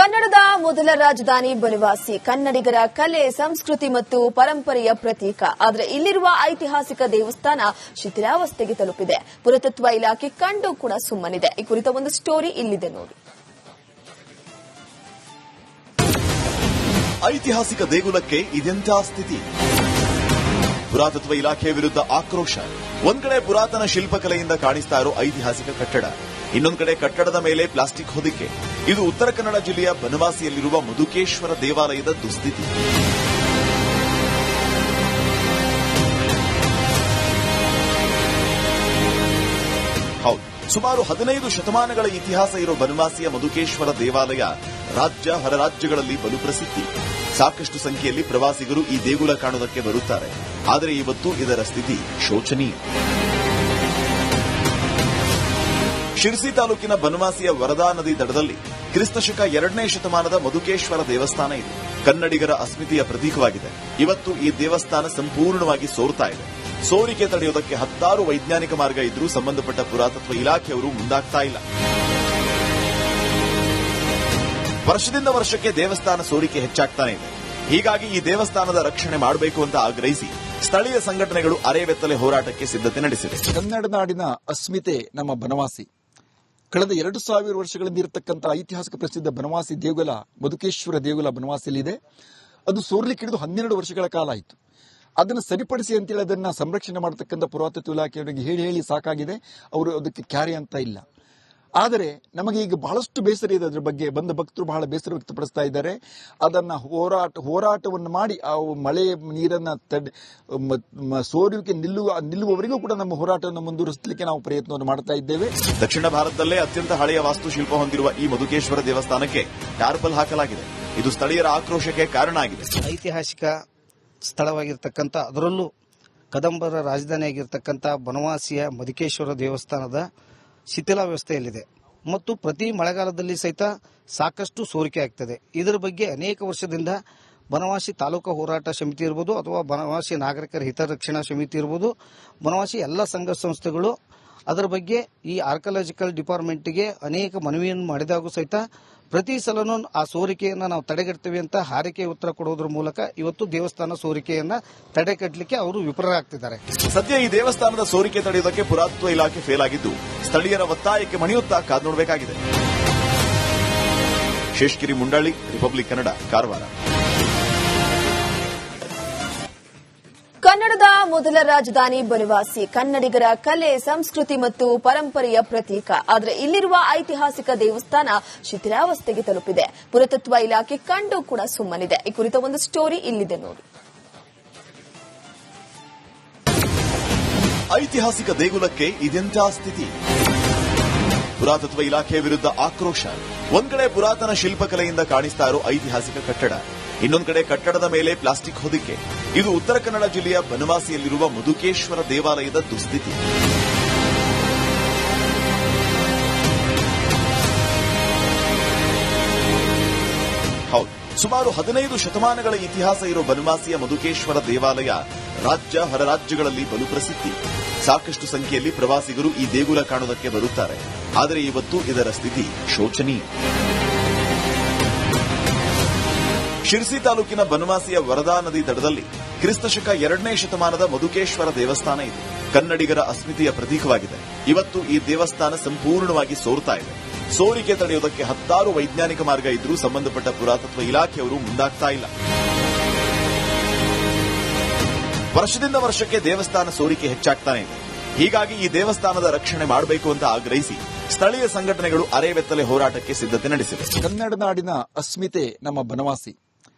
ಕನ್ನಡದ ಮೊದಲ ರಾಜಧಾನಿ ಬನವಾಸಿ ಕನ್ನಡಿಗರ ಕಲೆ ಸಂಸ್ಕೃತಿ ಮತ್ತು ಪರಂಪರೆಯ ಪ್ರತೀಕ. ಆದರೆ ಇಲ್ಲಿರುವ ಐತಿಹಾಸಿಕ ದೇವಸ್ಥಾನ ಶಿಥಿಲಾವಸ್ಥೆಗೆ ತಲುಪಿದೆ. ಪುರಾತತ್ವ ಇಲಾಖೆ ಕಂಡು ಕೂಡ ಸುಮ್ಮನಿದೆ. ಈ ಕುರಿತ ಒಂದು ಸ್ಟೋರಿ ಇಲ್ಲಿದೆ ನೋಡಿ. ಐತಿಹಾಸಿಕ ದೇಗುಲಕ್ಕೆ ಇದೆಂಥ ಸ್ಥಿತಿ? ಪುರಾತತ್ವ ಇಲಾಖೆ ವಿರುದ್ಧ ಆಕ್ರೋಶ. ಒಂದ್ ಕಡೆ ಪುರಾತನ ಶಿಲ್ಪಕಲೆಯಿಂದ ಕಾಣಿಸ್ತಾ ಇರೋ ಐತಿಹಾಸಿಕ ಕಟ್ಟಡ, ಇನ್ನೊಂದು ಕಡೆ ಕಟ್ಟಡದ ಮೇಲೆ ಪ್ಲಾಸ್ಟಿಕ್ ಹೊದಿಕೆ. ಇದು ಉತ್ತರ ಕನ್ನಡ ಜಿಲ್ಲೆಯ ಬನವಾಸಿಯಲ್ಲಿರುವ ಮಧುಕೇಶ್ವರ ದೇವಾಲಯದ ದುಸ್ಥಿತಿ. ಹೌದು, ಸುಮಾರು 15 ಶತಮಾನಗಳ ಇತಿಹಾಸ ಇರೋ ಬನವಾಸಿಯ ಮಧುಕೇಶ್ವರ ದೇವಾಲಯ ರಾಜ್ಯ ಹೊರ ರಾಜ್ಯಗಳಲ್ಲಿ ಬಲು ಪ್ರಸಿದ್ಧಿ. ಸಾಕಷ್ಟು ಸಂಖ್ಯೆಯಲ್ಲಿ ಪ್ರವಾಸಿಗರು ಈ ದೇಗುಲ ಕಾಣುವುದಕ್ಕೆ ಬರುತ್ತಾರೆ. ಆದರೆ ಇವತ್ತು ಇದರ ಸ್ಥಿತಿ ಶೋಚನೀಯ. ಶಿರಸಿ ತಾಲೂಕಿನ ಬನವಾಸಿಯ ವರದಾ ನದಿ ದಡದಲ್ಲಿ ಕ್ರಿಸ್ತಶಕ 2ನೇ ಶತಮಾನದ ಮಧುಕೇಶ್ವರ ದೇವಸ್ಥಾನ ಇದೆ. ಕನ್ನಡಿಗರ ಅಸ್ಮಿತೆಯ ಪ್ರತೀಕವಾಗಿದೆ. ಇವತ್ತು ಈ ದೇವಸ್ಥಾನ ಸಂಪೂರ್ಣವಾಗಿ ಸೋರ್ತಾ ಇದೆ. ಸೋರಿಕೆ ತಡೆಯುವುದಕ್ಕೆ 10 ವೈಜ್ಞಾನಿಕ ಮಾರ್ಗ ಇದ್ರೂ ಸಂಬಂಧಪಟ್ಟ ಪುರಾತತ್ವ ಇಲಾಖೆಯವರು ಮುಂದಾಗ್ತಾ ಇಲ್ಲ. ವರ್ಷದಿಂದ ವರ್ಷಕ್ಕೆ ದೇವಸ್ಥಾನ ಸೋರಿಕೆ ಹೆಚ್ಚಾಗ್ತಾನೆ ಇದೆ. ಹೀಗಾಗಿ ಈ ದೇವಸ್ಥಾನದ ರಕ್ಷಣೆ ಮಾಡಬೇಕು ಅಂತ ಆಗ್ರಹಿಸಿ ಸ್ಥಳೀಯ ಸಂಘಟನೆಗಳು ಅರೆಬೆತ್ತಲೆ ಹೋರಾಟಕ್ಕೆ ಸಿದ್ಧತೆ ನಡೆಸಿದೆ. ಕನ್ನಡ ನಾಡಿನ ಅಸ್ಮಿತೆ ನಮ್ಮ ಬನವಾಸಿ. ಕಳೆದ 2000 ವರ್ಷಗಳಿಂದ ಇರತಕ್ಕಂಥ ಐತಿಹಾಸಿಕ ಪ್ರಸಿದ್ಧ ಬನವಾಸಿ ದೇಗುಲ ಮಧುಕೇಶ್ವರ ದೇಗುಲ ಬನವಾಸಿಯಲ್ಲಿದೆ. ಅದು ಸೋರ್ಲಿಕ್ಕಿಡಿದು 12 ವರ್ಷಗಳ ಕಾಲ ಆಯಿತು. ಅದನ್ನು ಸರಿಪಡಿಸಿ ಅಂತೇಳಿ ಅದನ್ನ ಸಂರಕ್ಷಣೆ ಮಾಡತಕ್ಕಂಥ ಪುರಾತತ್ವ ಇಲಾಖೆಯವರಿಗೆ ಹೇಳಿ ಸಾಕಾಗಿದೆ. ಅವರು ಅದಕ್ಕೆ ಕ್ಯಾರಿ ಅಂತ ಇಲ್ಲ. ಆದರೆ ನಮಗೆ ಈಗ ಬಹಳಷ್ಟು ಬೇಸರ ಇದೆ. ಅದರ ಬಗ್ಗೆ ಬಂದ ಭಕ್ತರು ಬಹಳ ಬೇಸರ ವ್ಯಕ್ತಪಡಿಸ್ತಾ ಇದ್ದಾರೆ. ಅದನ್ನ ಹೋರಾಟವನ್ನು ಮಾಡಿ ಆ ಮಳೆ ನೀರನ್ನ ಸೋರುವಿಕೆ ನಿಲ್ಲುವವರೆಗೂ ಕೂಡ ನಮ್ಮ ಹೋರಾಟವನ್ನು ಮುಂದುವರಿಸಲಿಕ್ಕೆ ನಾವು ಪ್ರಯತ್ನವನ್ನು ಮಾಡ್ತಾ ಇದ್ದೇವೆ. ದಕ್ಷಿಣ ಭಾರತದಲ್ಲೇ ಅತ್ಯಂತ ಹಳೆಯ ವಾಸ್ತುಶಿಲ್ಪ ಹೊಂದಿರುವ ಈ ಮಧುಕೇಶ್ವರ ದೇವಸ್ಥಾನಕ್ಕೆ ಟಾರ್ಪಲ್ ಹಾಕಲಾಗಿದೆ. ಇದು ಸ್ಥಳೀಯರ ಆಕ್ರೋಶಕ್ಕೆ ಕಾರಣ ಆಗಿದೆ. ಐತಿಹಾಸಿಕ ಸ್ಥಳವಾಗಿರ್ತಕ್ಕಂಥ, ಅದರಲ್ಲೂ ಕದಂಬರ ರಾಜಧಾನಿಯಾಗಿರ್ತಕ್ಕಂಥ ಬನವಾಸಿಯ ಮಧುಕೇಶ್ವರ ದೇವಸ್ಥಾನದ ಶಿಥಿಲಾವಸ್ಥೆಯಲ್ಲಿದೆ ಮತ್ತು ಪ್ರತಿ ಮಳೆಗಾಲದಲ್ಲಿ ಸಹಿತ ಸಾಕಷ್ಟು ಸೋರಿಕೆ ಆಗ್ತದೆ. ಇದರ ಬಗ್ಗೆ ಅನೇಕ ವರ್ಷದಿಂದ ಬನವಾಸಿ ತಾಲೂಕು ಹೋರಾಟ ಸಮಿತಿ ಇರ್ಬೋದು ಅಥವಾ ಬನವಾಸಿ ನಾಗರಿಕರ ಹಿತರಕ್ಷಣಾ ಸಮಿತಿ ಇರ್ಬೋದು, ಬನವಾಸಿ ಎಲ್ಲ ಸಂಘ ಸಂಸ್ಥೆಗಳು ಅದರ ಬಗ್ಗೆ ಈ ಆರ್ಕಿಯಾಲಜಿಕಲ್ ಡಿಪಾರ್ಟ್ಮೆಂಟ್ಗೆ ಅನೇಕ ಮನವಿಯನ್ನು ಮಾಡಿದಾಗೂ ಸಹಿತ ಪ್ರತಿ ಸಲನೂ ಆ ಸೋರಿಕೆಯನ್ನು ನಾವು ತಡೆಗಟ್ತೀವಿ ಅಂತ ಹಾರಿಕೆ ಉತ್ತರ ಕೊಡೋದ್ರ ಮೂಲಕ ಇವತ್ತು ದೇವಸ್ಥಾನ ಸೋರಿಕೆಯನ್ನ ತಡೆಗಟ್ಟಲಿಕ್ಕೆ ಅವರು ವಿಫಲರಾಗ್ತಿದ್ದಾರೆ. ಸದ್ಯ ಈ ದೇವಸ್ಥಾನದ ಸೋರಿಕೆ ತಡೆಯುವುದಕ್ಕೆ ಪುರಾತತ್ವ ಇಲಾಖೆ ಫೇಲ್ ಆಗಿದ್ದು ಸ್ಥಳೀಯರ ಒತ್ತಾಯಕ್ಕೆ ಮಣಿಯುತ್ತಾ ಕಾದು ನೋಡಬೇಕಾಗಿದೆ. ಶೇಷಗಿರಿ ಮುಂಡಳ್ಳಿ, ರಿಪಬ್ಲಿಕ್ ಕನ್ನಡ, ಕಾರವಾರ. ಕನ್ನಡದ ಮೊದಲ ರಾಜಧಾನಿ ಬನವಾಸಿ ಕನ್ನಡಿಗರ ಕಲೆ ಸಂಸ್ಕೃತಿ ಮತ್ತು ಪರಂಪರೆಯ ಪ್ರತೀಕ. ಆದರೆ ಇಲ್ಲಿರುವ ಐತಿಹಾಸಿಕ ದೇವಸ್ಥಾನ ಶಿಥಿಲಾವಸ್ಥೆಗೆ ತಲುಪಿದೆ. ಪುರಾತತ್ವ ಇಲಾಖೆ ಕಂಡು ಕೂಡ ಸುಮ್ಮನಿದೆ. ಈ ಕುರಿತ ಒಂದು ಸ್ಟೋರಿ ಇಲ್ಲಿದೆ ನೋಡಿ. ಐತಿಹಾಸಿಕ ದೇಗುಲಕ್ಕೆ ಇದೆಂಥ ಸ್ಥಿತಿ? ಪುರಾತತ್ವ ಇಲಾಖೆ ವಿರುದ್ಧ ಆಕ್ರೋಶ. ಒಂದ್ ಕಡೆ ಪುರಾತನ ಶಿಲ್ಪಕಲೆಯಿಂದ ಕಾಣಿಸ್ತಾ ಇರೋ ಐತಿಹಾಸಿಕ ಕಟ್ಟಡ, ಇನ್ನೊಂದು ಕಡೆ ಕಟ್ಟಡದ ಮೇಲೆ ಪ್ಲಾಸ್ಟಿಕ್ ಹೊದಿಕೆ. ಇದು ಉತ್ತರ ಕನ್ನಡ ಜಿಲ್ಲೆಯ ಬನವಾಸಿಯಲ್ಲಿರುವ ಮಧುಕೇಶ್ವರ ದೇವಾಲಯದ ದುಸ್ಥಿತಿ. ಹೌದು, ಸುಮಾರು 15 ಶತಮಾನಗಳ ಇತಿಹಾಸ ಇರೋ ಬನವಾಸಿಯ ಮಧುಕೇಶ್ವರ ದೇವಾಲಯ ರಾಜ್ಯ ಹೊರ ರಾಜ್ಯಗಳಲ್ಲಿ ಬಲು ಪ್ರಸಿದ್ಧಿ. ಸಾಕಷ್ಟು ಸಂಖ್ಯೆಯಲ್ಲಿ ಪ್ರವಾಸಿಗರು ಈ ದೇಗುಲ ಕಾಣುವುದಕ್ಕೆ ಬರುತ್ತಾರೆ. ಆದರೆ ಇವತ್ತು ಇದರ ಸ್ಥಿತಿ ಶೋಚನೀಯ. ಶಿರಸಿ ತಾಲೂಕಿನ ಬನವಾಸಿಯ ವರದಾ ನದಿ ದಡದಲ್ಲಿ ಕ್ರಿಸ್ತಶಕ 2ನೇ ಶತಮಾನದ ಮಧುಕೇಶ್ವರ ದೇವಸ್ಥಾನ ಇದೆ. ಕನ್ನಡಿಗರ ಅಸ್ಮಿತೆಯ ಪ್ರತೀಕವಾಗಿದೆ. ಇವತ್ತು ಈ ದೇವಸ್ಥಾನ ಸಂಪೂರ್ಣವಾಗಿ ಸೋರ್ತಾ ಇದೆ. ಸೋರಿಕೆ ತಡೆಯುವುದಕ್ಕೆ 10 ವೈಜ್ಞಾನಿಕ ಮಾರ್ಗ ಇದ್ರೂ ಸಂಬಂಧಪಟ್ಟ ಪುರಾತತ್ವ ಇಲಾಖೆಯವರು ಮುಂದಾಗ್ತಾ ಇಲ್ಲ. ವರ್ಷದಿಂದ ವರ್ಷಕ್ಕೆ ದೇವಸ್ಥಾನ ಸೋರಿಕೆ ಹೆಚ್ಚಾಗ್ತಾನೆ ಇದೆ. ಹೀಗಾಗಿ ಈ ದೇವಸ್ಥಾನದ ರಕ್ಷಣೆ ಮಾಡಬೇಕು ಅಂತ ಆಗ್ರಹಿಸಿ ಸ್ಥಳೀಯ ಸಂಘಟನೆಗಳು ಅರೆಬೆತ್ತಲೆ ಹೋರಾಟಕ್ಕೆ ಸಿದ್ಧತೆ ನಡೆಸಿವೆ. ಕನ್ನಡ ನಾಡಿನ ಅಸ್ಮಿತೆ ನಮ್ಮ ಬನವಾಸಿ.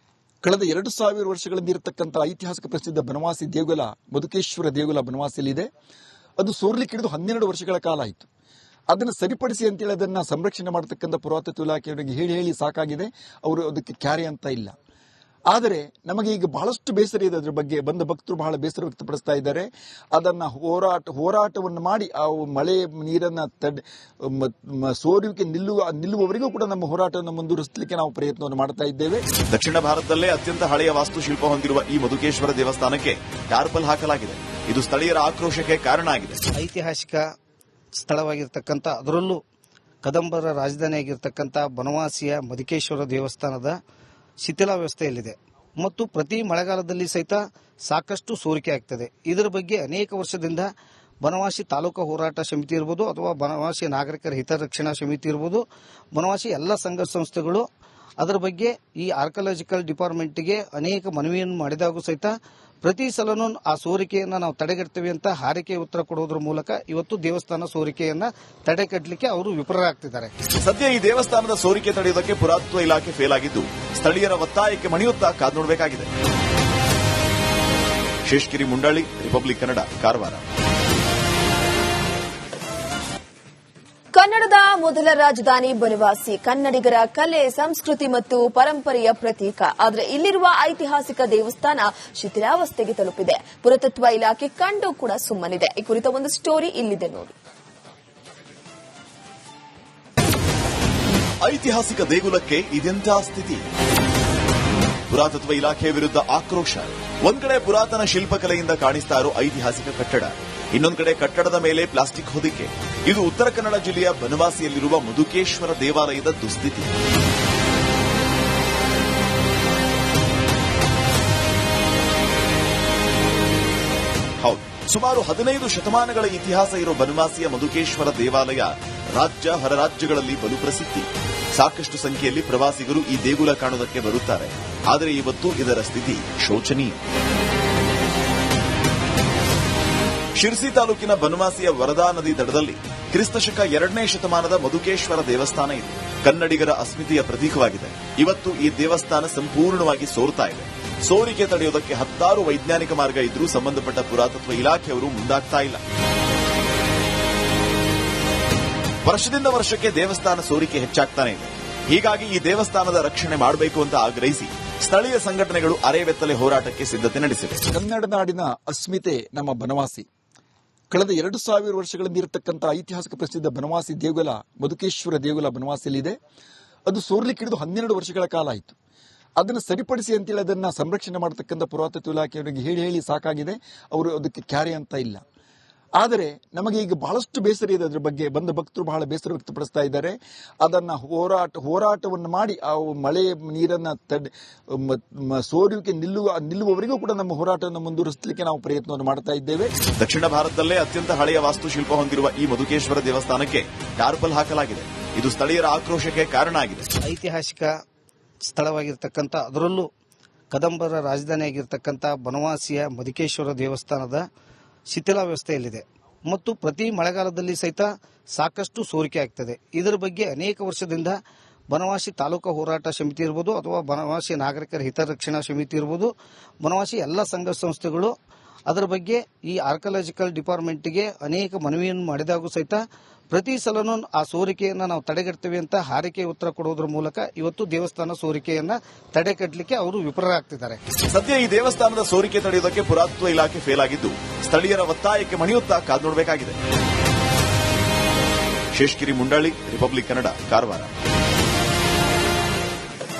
ಕಳೆದ 2000 ವರ್ಷಗಳಿಂದ ಇರತಕ್ಕಂಥ ಐತಿಹಾಸಿಕ ಪ್ರಸಿದ್ಧ ಬನವಾಸಿ ದೇಗುಲ ಮಧುಕೇಶ್ವರ ದೇಗುಲ ಬನವಾಸಿಯಲ್ಲಿದೆ. ಅದು ಸೋರ್ಲಿಕ್ಕಿಡಿದು 12 ವರ್ಷಗಳ ಕಾಲ ಆಯಿತು. ಅದನ್ನು ಸರಿಪಡಿಸಿ ಅಂತೇಳಿ ಅದನ್ನ ಸಂರಕ್ಷಣೆ ಮಾಡತಕ್ಕಂಥ ಪುರಾತತ್ವ ಇಲಾಖೆಯವರಿಗೆ ಹೇಳಿ ಸಾಕಾಗಿದೆ. ಅವರು ಅದಕ್ಕೆ ಕ್ಯಾರಿ ಅಂತ ಇಲ್ಲ. ಆದರೆ ನಮಗೆ ಈಗ ಬಹಳಷ್ಟು ಬೇಸರ ಇದೆ. ಅದರ ಬಗ್ಗೆ ಬಂದ ಭಕ್ತರು ಬಹಳ ಬೇಸರ ವ್ಯಕ್ತಪಡಿಸ್ತಾ ಇದ್ದಾರೆ. ಅದನ್ನ ಹೋರಾಟವನ್ನು ಮಾಡಿ ಆ ಮಳೆ ನೀರನ್ನ ಸೋರುವಿಕೆ ನಿಲ್ಲುವವರೆಗೂ ಕೂಡ ನಮ್ಮ ಹೋರಾಟವನ್ನು ಮುಂದುವರಿಸಲಿಕ್ಕೆ ನಾವು ಪ್ರಯತ್ನವನ್ನು ಮಾಡ್ತಾ ಇದ್ದೇವೆ. ದಕ್ಷಿಣ ಭಾರತದಲ್ಲೇ ಅತ್ಯಂತ ಹಳೆಯ ವಾಸ್ತುಶಿಲ್ಪ ಹೊಂದಿರುವ ಈ ಮಧುಕೇಶ್ವರ ದೇವಸ್ಥಾನಕ್ಕೆ ಟಾರ್ಪಲ್ ಹಾಕಲಾಗಿದೆ. ಇದು ಸ್ಥಳೀಯರ ಆಕ್ರೋಶಕ್ಕೆ ಕಾರಣ ಆಗಿದೆ. ಐತಿಹಾಸಿಕ ಸ್ಥಳವಾಗಿರ್ತಕ್ಕಂಥ, ಅದರಲ್ಲೂ ಕದಂಬರ ರಾಜಧಾನಿಯಾಗಿರ್ತಕ್ಕಂಥ ಬನವಾಸಿಯ ಮಧುಕೇಶ್ವರ ದೇವಸ್ಥಾನದ ಶಿಥಿಲಾವಸ್ಥೆಯಲ್ಲಿದೆ ಮತ್ತು ಪ್ರತಿ ಮಳೆಗಾಲದಲ್ಲಿ ಸಹಿತ ಸಾಕಷ್ಟು ಸೋರಿಕೆ ಆಗ್ತದೆ. ಇದರ ಬಗ್ಗೆ ಅನೇಕ ವರ್ಷದಿಂದ ಬನವಾಸಿ ತಾಲೂಕು ಹೋರಾಟ ಸಮಿತಿ ಇರ್ಬೋದು ಅಥವಾ ಬನವಾಸಿ ನಾಗರಿಕರ ಹಿತರಕ್ಷಣಾ ಸಮಿತಿ ಇರ್ಬೋದು, ಬನವಾಸಿ ಎಲ್ಲ ಸಂಘ ಸಂಸ್ಥೆಗಳು ಅದರ ಬಗ್ಗೆ ಈ ಆರ್ಕಿಯಾಲಜಿಕಲ್ ಡಿಪಾರ್ಟ್ಮೆಂಟ್ಗೆ ಅನೇಕ ಮನವಿಯನ್ನು ಮಾಡಿದಾಗೂ ಸಹಿತ ಪ್ರತಿ ಸಲನೂ ಆ ಸೋರಿಕೆಯನ್ನು ನಾವು ತಡೆಗಟ್ತೀವಿ ಅಂತ ಹಾರಿಕೆ ಉತ್ತರ ಕೊಡೋದ್ರ ಮೂಲಕ ಇವತ್ತು ದೇವಸ್ಥಾನ ಸೋರಿಕೆಯನ್ನ ತಡೆಗಟ್ಟಲಿಕ್ಕೆ ಅವರು ವಿಫಲರಾಗ್ತಿದ್ದಾರೆ. ಸದ್ಯ ಈ ದೇವಸ್ಥಾನದ ಸೋರಿಕೆ ತಡೆಯುವುದಕ್ಕೆ ಪುರಾತತ್ವ ಇಲಾಖೆ ಫೇಲ್ ಆಗಿದ್ದು ಸ್ಥಳೀಯರ ಒತ್ತಾಯಕ್ಕೆ ಮಣಿಯುತ್ತಾ ಕಾದು ನೋಡಬೇಕಾಗಿದೆ. ಶೇಷಗಿರಿ ಮುಂಡಾಳಿ, ರಿಪಬ್ಲಿಕ್ ಕನ್ನಡ, ಕಾರವಾರ. ಕನ್ನಡದ ಮೊದಲ ರಾಜಧಾನಿ ಬನವಾಸಿ ಕನ್ನಡಿಗರ ಕಲೆ, ಸಂಸ್ಕೃತಿ ಮತ್ತು ಪರಂಪರೆಯ ಪ್ರತೀಕ. ಆದರೆ ಇಲ್ಲಿರುವ ಐತಿಹಾಸಿಕ ದೇವಸ್ಥಾನ ಶಿಥಿಲಾವಸ್ಥೆಗೆ ತಲುಪಿದೆ. ಪುರಾತತ್ವ ಇಲಾಖೆ ಕಂಡು ಕೂಡ ಸುಮ್ಮನಿದೆ. ಈ ಕುರಿತ ಒಂದು ಸ್ಟೋರಿ ಇಲ್ಲಿದೆ ನೋಡಿ. ಐತಿಹಾಸಿಕ ದೇಗುಲಕ್ಕೆ ಇದೆಂಥ ಸ್ಥಿತಿ? ಪುರಾತತ್ವ ಇಲಾಖೆ ವಿರುದ್ಧ ಆಕ್ರೋಶ. ಒಂದ್ ಕಡೆ ಪುರಾತನ ಶಿಲ್ಪಕಲೆಯಿಂದ ಕಾಣಿಸ್ತಾ ಇರೋ ಐತಿಹಾಸಿಕ ಕಟ್ಟಡ, ಇನ್ನೊಂದು ಕಡೆ ಕಟ್ಟಡದ ಮೇಲೆ ಪ್ಲಾಸ್ಟಿಕ್ ಹೊದಿಕೆ. ಇದು ಉತ್ತರ ಕನ್ನಡ ಜಿಲ್ಲೆಯ ಬನವಾಸಿಯಲ್ಲಿರುವ ಮಧುಕೇಶ್ವರ ದೇವಾಲಯದ ದುಸ್ಥಿತಿ. ಹೌದು, ಸುಮಾರು 15 ಶತಮಾನಗಳ ಇತಿಹಾಸ ಇರೋ ಬನವಾಸಿಯ ಮಧುಕೇಶ್ವರ ದೇವಾಲಯ ರಾಜ್ಯ ಹೊರ ರಾಜ್ಯಗಳಲ್ಲಿ ಬಲು ಪ್ರಸಿದ್ಧಿ. ಸಾಕಷ್ಟು ಸಂಖ್ಯೆಯಲ್ಲಿ ಪ್ರವಾಸಿಗರು ಈ ದೇಗುಲ ಕಾಣುವುದಕ್ಕೆ ಬರುತ್ತಾರೆ. ಆದರೆ ಇವತ್ತು ಇದರ ಸ್ಥಿತಿ ಶೋಚನೀಯ. ಶಿರ್ಸಿ ತಾಲೂಕಿನ ಬನವಾಸಿಯ ವರದಾ ನದಿ ದಡದಲ್ಲಿ ಕ್ರಿಸ್ತಶಕ 2ನೇ ಶತಮಾನದ ಮಧುಕೇಶ್ವರ ದೇವಸ್ಥಾನ ಇದೆ. ಕನ್ನಡಿಗರ ಅಸ್ಮಿತೆಯ ಪ್ರತೀಕವಾಗಿದೆ. ಇವತ್ತು ಈ ದೇವಸ್ಥಾನ ಸಂಪೂರ್ಣವಾಗಿ ಸೋರ್ತಾ ಇದೆ. ಸೋರಿಕೆ ತಡೆಯುವುದಕ್ಕೆ 10 ವೈಜ್ಞಾನಿಕ ಮಾರ್ಗ ಇದ್ರೂ ಸಂಬಂಧಪಟ್ಟ ಪುರಾತತ್ವ ಇಲಾಖೆಯವರು ಮುಂದಾಗ್ತಾ ಇಲ್ಲ. ವರ್ಷದಿಂದ ವರ್ಷಕ್ಕೆ ದೇವಸ್ಥಾನ ಸೋರಿಕೆ ಹೆಚ್ಚಾಗ್ತಾನೆ ಇದೆ. ಹೀಗಾಗಿ ಈ ದೇವಸ್ಥಾನದ ರಕ್ಷಣೆ ಮಾಡಬೇಕು ಅಂತ ಆಗ್ರಹಿಸಿ ಸ್ಥಳೀಯ ಸಂಘಟನೆಗಳು ಅರೆಬೆತ್ತಲೆ ಹೋರಾಟಕ್ಕೆ ಸಿದ್ಧತೆ ನಡೆಸಿವೆ. ಕನ್ನಡ ನಾಡಿನ ಅಸ್ಮಿತೆ ನಮ್ಮ ಬನವಾಸಿ. ಕಳೆದ 2000 ವರ್ಷಗಳಿಂದ ಇರತಕ್ಕಂಥ ಐತಿಹಾಸಿಕ ಪ್ರಸಿದ್ಧ ಬನವಾಸಿ ದೇಗುಲ, ಮಧುಕೇಶ್ವರ ದೇಗುಲ ಬನವಾಸಿಯಲ್ಲಿದೆ. ಅದು ಸೋರ್ಲಿಕ್ಕಿಡಿದು 12 ವರ್ಷಗಳ ಕಾಲ ಆಯಿತು. ಅದನ್ನು ಸರಿಪಡಿಸಿ ಅಂತೇಳಿ ಅದನ್ನು ಸಂರಕ್ಷಣೆ ಮಾಡತಕ್ಕಂಥ ಪುರಾತತ್ವ ಇಲಾಖೆಯವರಿಗೆ ಹೇಳಿ ಸಾಕಾಗಿದೆ. ಅವರು ಅದಕ್ಕೆ ಕ್ಯಾರೆ ಅಂತ ಇಲ್ಲ. ಆದರೆ ನಮಗೆ ಈಗ ಬಹಳಷ್ಟು ಬೇಸರ ಇದೆ. ಅದರ ಬಗ್ಗೆ ಬಂದ ಭಕ್ತರು ಬಹಳ ಬೇಸರ ವ್ಯಕ್ತಪಡಿಸ್ತಾ ಇದ್ದಾರೆ. ಅದನ್ನು ಹೋರಾಟವನ್ನು ಮಾಡಿ ಆ ಮಳೆ ನೀರನ್ನು ಸೋರುವಿಕೆ ನಿಲ್ಲುವವರೆಗೂ ಕೂಡ ನಮ್ಮ ಹೋರಾಟವನ್ನು ಮುಂದುವರಿಸಲಿಕ್ಕೆ ನಾವು ಪ್ರಯತ್ನವನ್ನು ಮಾಡ್ತಾ ಇದ್ದೇವೆ. ದಕ್ಷಿಣ ಭಾರತದಲ್ಲೇ ಅತ್ಯಂತ ಹಳೆಯ ವಾಸ್ತುಶಿಲ್ಪ ಹೊಂದಿರುವ ಈ ಮಧುಕೇಶ್ವರ ದೇವಸ್ಥಾನಕ್ಕೆ ಟಾರ್ಪಲ್ ಹಾಕಲಾಗಿದೆ. ಇದು ಸ್ಥಳೀಯರ ಆಕ್ರೋಶಕ್ಕೆ ಕಾರಣ ಆಗಿದೆ. ಐತಿಹಾಸಿಕ ಸ್ಥಳವಾಗಿರ್ತಕ್ಕಂಥ, ಅದರಲ್ಲೂ ಕದಂಬರ ರಾಜಧಾನಿಯಾಗಿರ್ತಕ್ಕಂಥ ಬನವಾಸಿಯ ಮಧುಕೇಶ್ವರ ದೇವಸ್ಥಾನದ ಶಿಥಿಲಾವಸ್ಥೆಯಲ್ಲಿದೆ ಮತ್ತು ಪ್ರತಿ ಮಳೆಗಾಲದಲ್ಲಿ ಸಹಿತ ಸಾಕಷ್ಟು ಸೋರಿಕೆ ಆಗ್ತದೆ. ಇದರ ಬಗ್ಗೆ ಅನೇಕ ವರ್ಷದಿಂದ ಬನವಾಸಿ ತಾಲೂಕು ಹೋರಾಟ ಸಮಿತಿ ಇರ್ಬೋದು ಅಥವಾ ಬನವಾಸಿ ನಾಗರಿಕರ ಹಿತರಕ್ಷಣಾ ಸಮಿತಿ ಇರ್ಬೋದು, ಬನವಾಸಿ ಎಲ್ಲ ಸಂಘ ಸಂಸ್ಥೆಗಳು ಅದರ ಬಗ್ಗೆ ಈ ಆರ್ಕಿಯಾಲಜಿಕಲ್ ಡಿಪಾರ್ಟ್ಮೆಂಟ್ಗೆ ಅನೇಕ ಮನವಿಯನ್ನು ಮಾಡಿದಾಗೂ ಸಹಿತ ಪ್ರತಿ ಸಲನೂ ಆ ಸೋರಿಕೆಯನ್ನು ನಾವು ತಡೆಗಟ್ತೀವಿ ಅಂತ ಹಾರಿಕೆ ಉತ್ತರ ಕೊಡೋದ್ರ ಮೂಲಕ ಇವತ್ತು ದೇವಸ್ಥಾನ ಸೋರಿಕೆಯನ್ನ ತಡೆಗಟ್ಟಲಿಕ್ಕೆ ಅವರು ವಿಫಲರಾಗ್ತಿದ್ದಾರೆ. ಸದ್ಯ ಈ ದೇವಸ್ಥಾನದ ಸೋರಿಕೆ ತಡೆಯುವುದಕ್ಕೆ ಪುರಾತತ್ವ ಇಲಾಖೆ ಫೇಲ್ ಆಗಿದ್ದು ಸ್ಥಳೀಯರ ಒತ್ತಾಯಕ್ಕೆ ಮಣಿಯುತ್ತಾ ಕಾದು ನೋಡಬೇಕಾಗಿದೆ. ಶೇಷಗಿರಿ ಮುಂಡಾಳಿ, ರಿಪಬ್ಲಿಕ್ ಕನ್ನಡ, ಕಾರವಾರ.